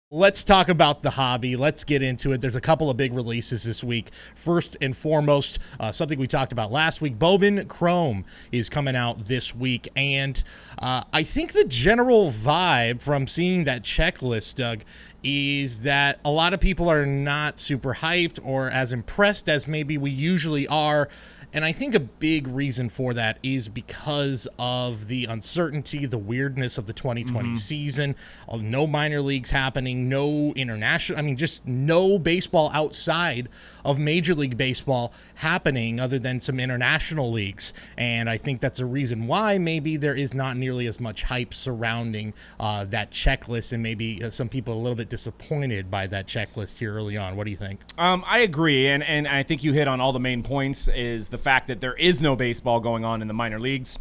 Let's talk about the hobby. Let's get into it. There's a couple of big releases this week. First and foremost, something we talked about last week, Bowman Chrome is coming out this week. And I think the general vibe from seeing that checklist, Doug, is that a lot of people are not super hyped or as impressed as maybe we usually are. And I think a big reason for that is because of the uncertainty, the weirdness of the 2020 season, no minor leagues happening, no international, just no baseball outside of Major League Baseball happening other than some international leagues. And I think that's a reason why maybe there is not nearly as much hype surrounding that checklist, and maybe some people a little bit disappointed by that checklist here early on. What do you think? I agree, and I think you hit on all the main points. Is the fact that there is no baseball going on in the minor leagues,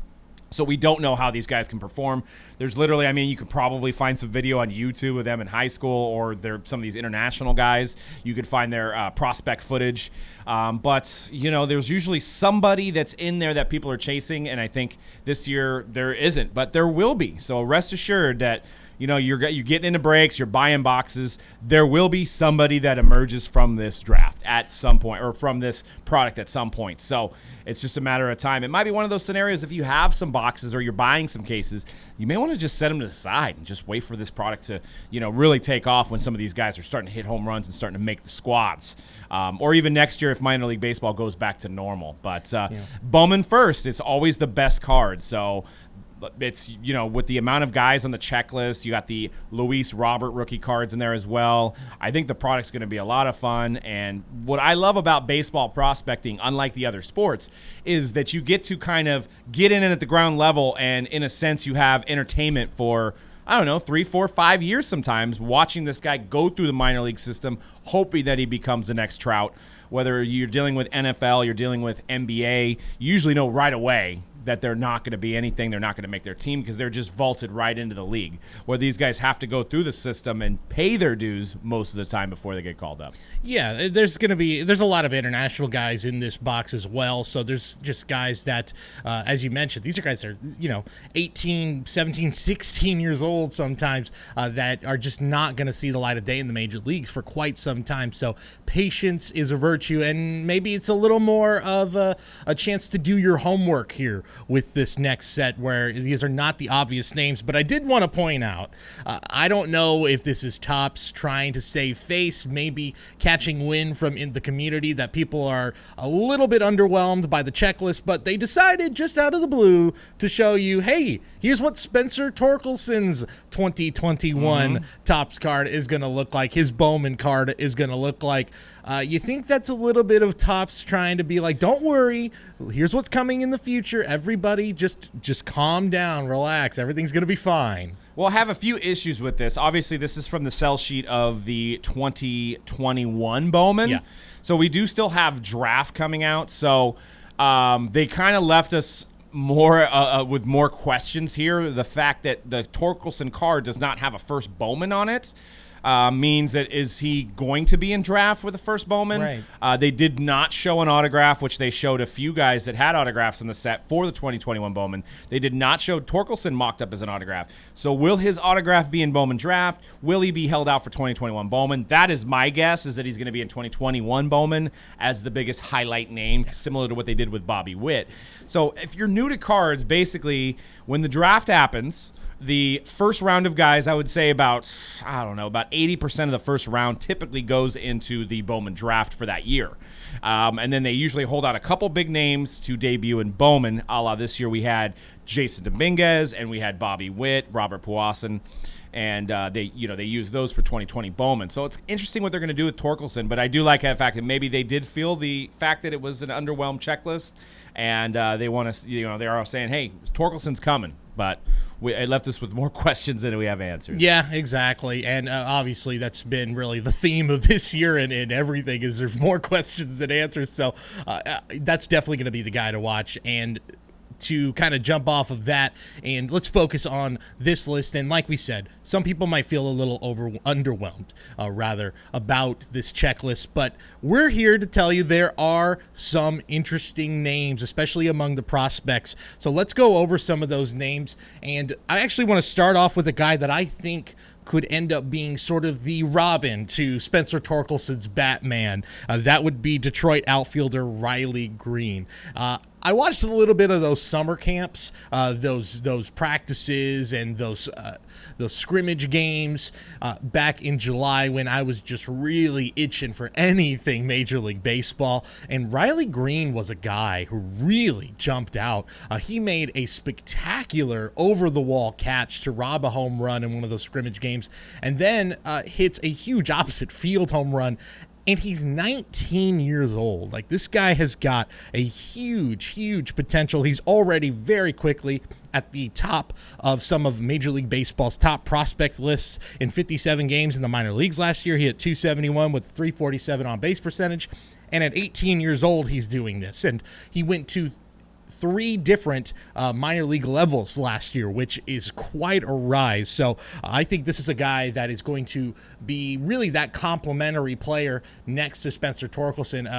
so we don't know how these guys can perform. There's literally, you could probably find some video on YouTube of them in high school, or some of these international guys. You could find their prospect footage. But, there's usually somebody that's in there that people are chasing, and I think this year there isn't, but there will be. So rest assured that you're getting into breaks, you're buying boxes. There will be somebody that emerges from this draft at some point, or from this product at some point. So it's just a matter of time. It might be one of those scenarios if you have some boxes or you're buying some cases, you may want to just set them to the side and just wait for this product to, really take off when some of these guys are starting to hit home runs and starting to make the squads. Or even next year if minor league baseball goes back to normal. But Bowman first is always the best card. So it's, with the amount of guys on the checklist, you got the Luis Robert rookie cards in there as well. I think the product's going to be a lot of fun. And what I love about baseball prospecting, unlike the other sports, is that you get to kind of get in at the ground level, and in a sense you have entertainment for, 3, 4, 5 years sometimes, watching this guy go through the minor league system, hoping that he becomes the next Trout. Whether you're dealing with NFL, you're dealing with NBA, you usually know right away that they're not going to be anything. They're not going to make their team because they're just vaulted right into the league, where these guys have to go through the system and pay their dues most of the time before they get called up. Yeah, there's a lot of international guys in this box as well. So there's just guys that, as you mentioned, these are guys that are, 18, 17, 16 years old sometimes, that are just not going to see the light of day in the major leagues for quite some time. So patience is a virtue, and maybe it's a little more of a chance to do your homework here with this next set, where these are not the obvious names. But I did want to point out, I don't know if this is Topps trying to save face, maybe catching wind from in the community that people are a little bit underwhelmed by the checklist, but they decided just out of the blue to show you, hey, here's what Spencer Torkelson's 2021 Topps card is going to look like, his Bowman card is going to look like. You think that's a little bit of Topps trying to be like, don't worry, here's what's coming in the future. Everybody just calm down, relax. Everything's going to be fine. Well, I have a few issues with this. Obviously, this is from the sell sheet of the 2021 Bowman. Yeah. So we do still have draft coming out. So they kind of left us more with more questions here. The fact that the Torkelson card does not have a first Bowman on it means that, is he going to be in draft with the first Bowman? Right. They did not show an autograph, which they showed a few guys that had autographs in the set for the 2021 Bowman. They did not show Torkelson mocked up as an autograph. So will his autograph be in Bowman draft? Will he be held out for 2021 Bowman? That is my guess, is that he's going to be in 2021 Bowman as the biggest highlight name, similar to what they did with Bobby Witt. So if you're new to cards, basically when the draft happens, the first round of guys, I would say about 80% of the first round typically goes into the Bowman draft for that year. And then they usually hold out a couple big names to debut in Bowman. A la this year we had Jason Dominguez and we had Bobby Witt, Robert Puason. And they use those for 2020 Bowman. So it's interesting what they're going to do with Torkelson. But I do like the fact that maybe they did feel the fact that it was an underwhelmed checklist, and they want to, they are saying, hey, Torkelson's coming. But it left us with more questions than we have answers. Yeah, exactly. And obviously that's been really the theme of this year and everything, is there's more questions than answers. So that's definitely going to be the guy to watch. And to kind of jump off of that, and let's focus on this list. And like we said, some people might feel a little underwhelmed about this checklist, but we're here to tell you there are some interesting names, especially among the prospects. So let's go over some of those names. And I actually want to start off with a guy that I think could end up being sort of the Robin to Spencer Torkelson's Batman. That would be Detroit outfielder Riley Green. I watched a little bit of those summer camps, those practices and those scrimmage games back in July when I was just really itching for anything Major League Baseball. And Riley Green was a guy who really jumped out. He made a spectacular over-the-wall catch to rob a home run in one of those scrimmage games, and then hits a huge opposite field home run. And he's 19 years old. Like, this guy has got a huge potential. He's already very quickly at the top of some of Major League Baseball's top prospect lists. In 57 games in the minor leagues last year, he hit .271 with 347 on base percentage. And at 18 years old, he's doing this. And he went to 3 different minor league levels last year, which is quite a rise. So I think this is a guy that is going to be really that complementary player next to Spencer Torkelson.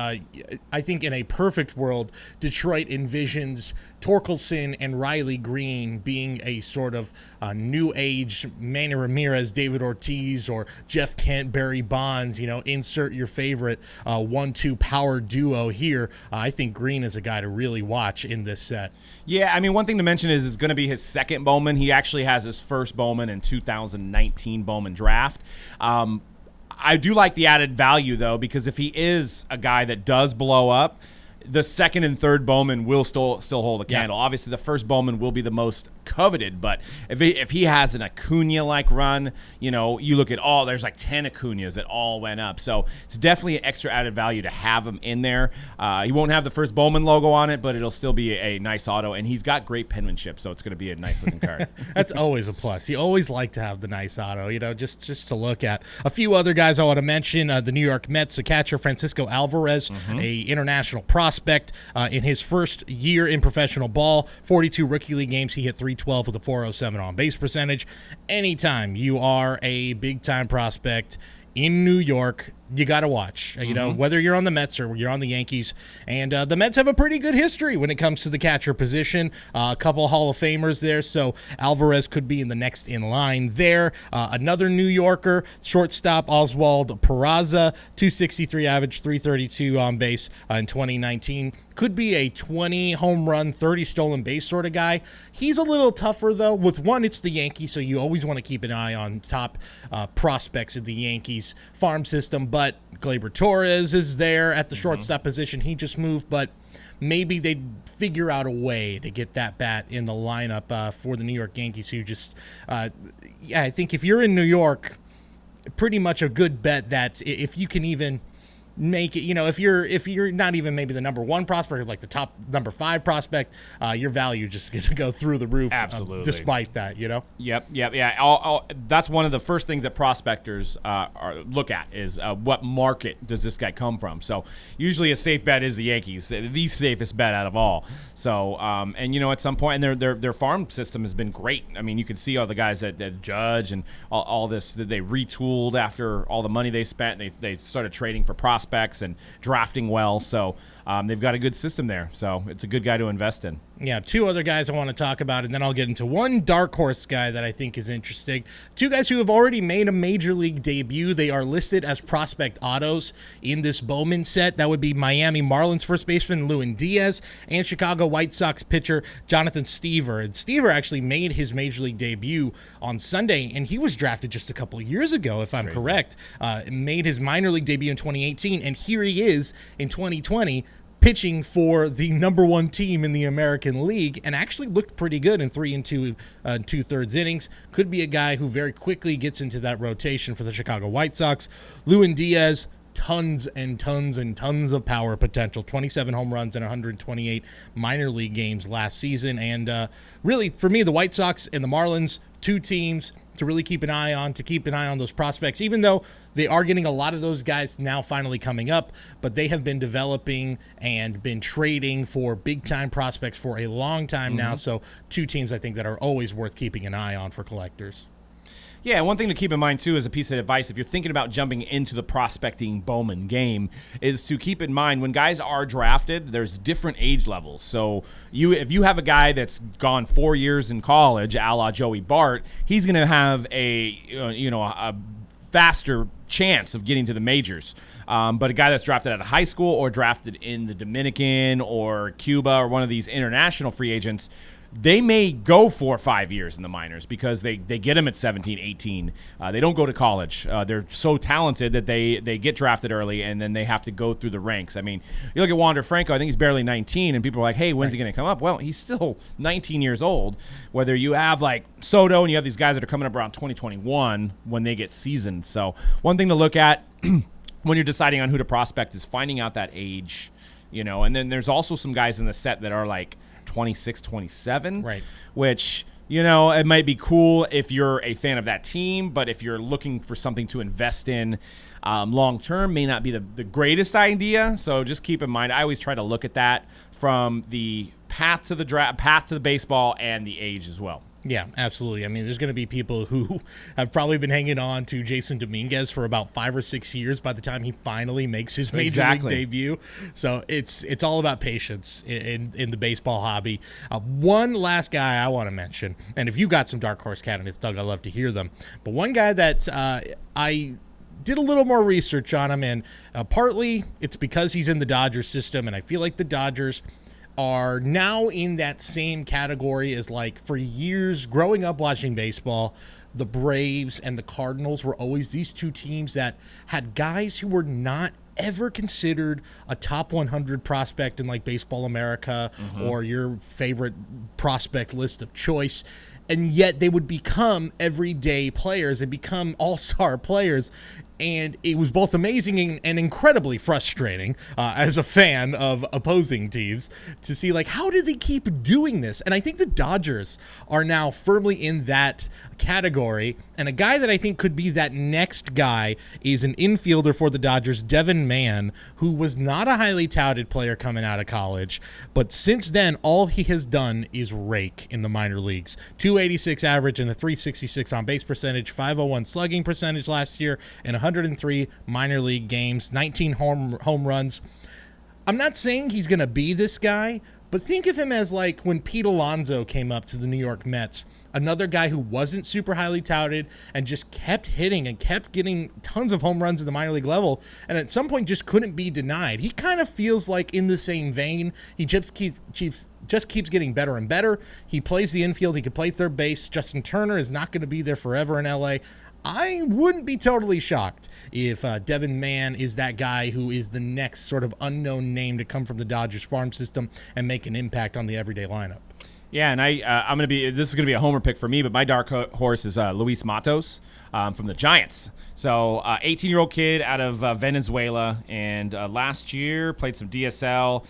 I think in a perfect world, Detroit envisions Torkelson and Riley Green being a sort of new age Manny Ramirez, David Ortiz, or Jeff Kent, Barry Bonds. Insert your favorite 1-2 power duo here. I think Green is a guy to really watch in this set. Yeah, I mean, one thing to mention is it's going to be his second Bowman. He actually has his first Bowman in 2019 Bowman draft. I do like the added value, though, because if he is a guy that does blow up, the second and third Bowman will still hold a candle. Obviously, the first Bowman will be the most coveted, but if he has an Acuna-like run, you look at there's like 10 Acunas that all went up. So it's definitely an extra added value to have him in there. He won't have the first Bowman logo on it, but it'll still be a nice auto, and he's got great penmanship, so it's going to be a nice-looking card. That's always a plus. You always like to have the nice auto, just to look at. A few other guys I want to mention, the New York Mets, the catcher Francisco Alvarez, a international prospect. In his first year in professional ball, 42 rookie league games, he hit .312 with a .407 on base percentage. Anytime you are a big-time prospect in New York, you got to watch, whether you're on the Mets or you're on the Yankees. And the Mets have a pretty good history when it comes to the catcher position. A couple Hall of Famers there, so Alvarez could be in the next in line there. Another New Yorker, shortstop Oswald Peraza, .263 average, .332 on base in 2019. Could be a 20 home run, 30 stolen base sort of guy. He's a little tougher, though. With one, it's the Yankees, so you always want to keep an eye on top prospects in the Yankees farm system. But Gleyber Torres is there at the shortstop position. He just moved, but maybe they'd figure out a way to get that bat in the lineup for the New York Yankees, who just, I think if you're in New York, pretty much a good bet that if you can even make it, if you're not even maybe the number 1 prospect or like the top number 5 prospect, your value just going to go through the roof. Absolutely. Despite that, Yep. Yeah. That's one of the first things that prospectors look at is what market does this guy come from. So usually a safe bet is the Yankees, the safest bet out of all. So at some point, and their farm system has been great. I mean, you can see all the guys that Judge and all this that they retooled after all the money they spent. They started trading for prospects and drafting well, so they've got a good system there. So it's a good guy to invest in. Yeah, 2 other guys I want to talk about, and then I'll get into one dark horse guy that I think is interesting. 2 guys who have already made a major league debut. They are listed as prospect autos in this Bowman set. That would be Miami Marlins first baseman Lewin Diaz and Chicago White Sox pitcher Jonathan Stever. And Stever actually made his major league debut on Sunday, and he was drafted just a couple of years ago, if I'm correct. Made his minor league debut in 2018, and here he is in 2020 pitching for the number 1 team in the American League, and actually looked pretty good in 3 2/3 innings. Could be a guy who very quickly gets into that rotation for the Chicago White Sox. Lewin Diaz, tons and tons and tons of power potential. 27 home runs in 128 minor league games last season. And really, for me, the White Sox and the Marlins, 2 teams to really keep an eye on, those prospects, even though they are getting a lot of those guys now finally coming up, but they have been developing and been trading for big-time prospects for a long time now. So 2 teams I think that are always worth keeping an eye on for collectors. Yeah, one thing to keep in mind, too, as a piece of advice, if you're thinking about jumping into the prospecting Bowman game, is to keep in mind when guys are drafted, there's different age levels. So if you have a guy that's gone 4 years in college, a la Joey Bart, he's going to have a faster chance of getting to the majors. But a guy that's drafted out of high school or drafted in the Dominican or Cuba or one of these international free agents, they may go 4 or 5 years in the minors because they get them at 17, 18. They don't go to college. They're so talented that they get drafted early, and then they have to go through the ranks. I mean, you look at Wander Franco, I think he's barely 19, and people are like, hey, when's he going to come up? Well, he's still 19 years old. Whether you have like Soto and you have these guys that are coming up around 2021 when they get seasoned. So one thing to look at when you're deciding on who to prospect is finding out that age, and then there's also some guys in the set that are like 26, 27, right? Which, it might be cool if you're a fan of that team, but if you're looking for something to invest in long term, may not be the greatest idea. So just keep in mind, I always try to look at that from the path to the draft, path to the baseball, and the age as well. Yeah, absolutely. I mean, there's going to be people who have probably been hanging on to Jason Dominguez for about 5 or 6 years by the time he finally makes his major league debut. So it's all about patience in the baseball hobby. One last guy I want to mention, and if you got some dark horse candidates, Doug, I'd love to hear them. But one guy that I did a little more research on him, and partly it's because he's in the Dodgers system, and I feel like the Dodgers are now in that same category as, like, for years growing up watching baseball, the Braves and the Cardinals were always these two teams that had guys who were not ever considered a top 100 prospect in like Baseball America or your favorite prospect list of choice. And yet they would become everyday players and become all-star players. And it was both amazing and incredibly frustrating as a fan of opposing teams to see, like, how do they keep doing this? And I think the Dodgers are now firmly in that category. And a guy that I think could be that next guy is an infielder for the Dodgers, Devin Mann, who was not a highly touted player coming out of college. But since then, all he has done is rake in the minor leagues. 286 average and a 366 on base percentage, 501 slugging percentage last year, and 103 minor league games, 19 home runs. I'm not saying he's going to be this guy, but think of him as like when Pete Alonso came up to the New York Mets, another guy who wasn't super highly touted and just kept hitting and kept getting tons of home runs at the minor league level, and at some point just couldn't be denied. He kind of feels like in the same vein. He just keeps getting better and better. He plays the infield. He can play third base. Justin Turner is not going to be there forever in LA. I wouldn't be totally shocked if Devin Mann is that guy who is the next sort of unknown name to come from the Dodgers farm system and make an impact on the everyday lineup. Yeah, and I'm gonna be. This is gonna be a homer pick for me, but my dark horse is Luis Matos from the Giants. So, 18-year-old kid out of Venezuela, and last year played some DSL.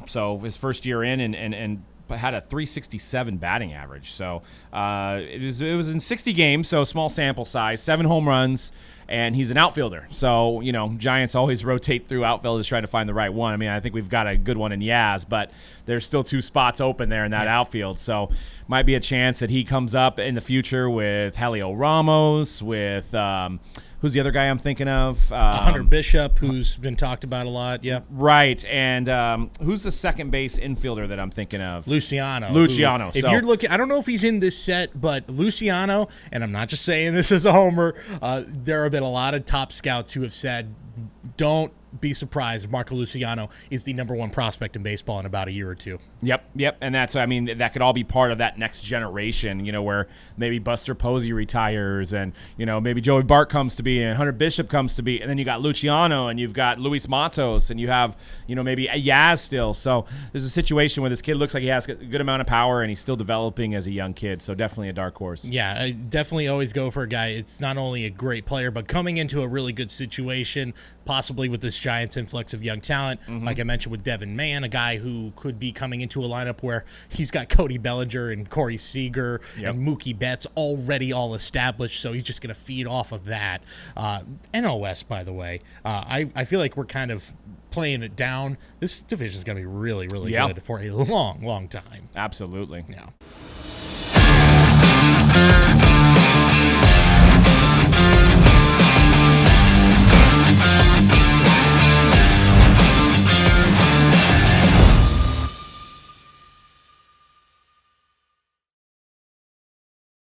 So his first year in, and had a 367 batting average. So it was in 60 games, so small sample size, 7 home runs, and he's an outfielder. So, Giants always rotate through outfielders trying to find the right one. I mean, I think we've got a good one in Yaz, but there's still 2 spots open there in that outfield. So might be a chance that he comes up in the future with Helio Ramos, with who's the other guy I'm thinking of? Hunter Bishop, who's been talked about a lot. Yeah. Right. And who's the second base infielder that I'm thinking of? Luciano. Who, if you're looking, I don't know if he's in this set, but Luciano, and I'm not just saying this as a homer, there have been a lot of top scouts who have said, don't be surprised if Marco Luciano is the number 1 prospect in baseball in about a year or 2. Yep. And that's, I mean, that could all be part of that next generation, where maybe Buster Posey retires and, maybe Joey Bart comes to be and Hunter Bishop comes to be. And then you got Luciano and you've got Luis Matos and you have, maybe Yaz still. So there's a situation where this kid looks like he has a good amount of power and he's still developing as a young kid. So definitely a dark horse. Yeah, I definitely always go for a guy. It's not only a great player, but coming into a really good situation, possibly with this Giants influx of young talent, like I mentioned with Devin Mann, a guy who could be coming into a lineup where he's got Cody Bellinger and Corey Seager and Mookie Betts already all established, so he's just going to feed off of that. NL West, by the way, I feel like we're kind of playing it down. This division is going to be really, really good for a long, long time. Absolutely. Yeah.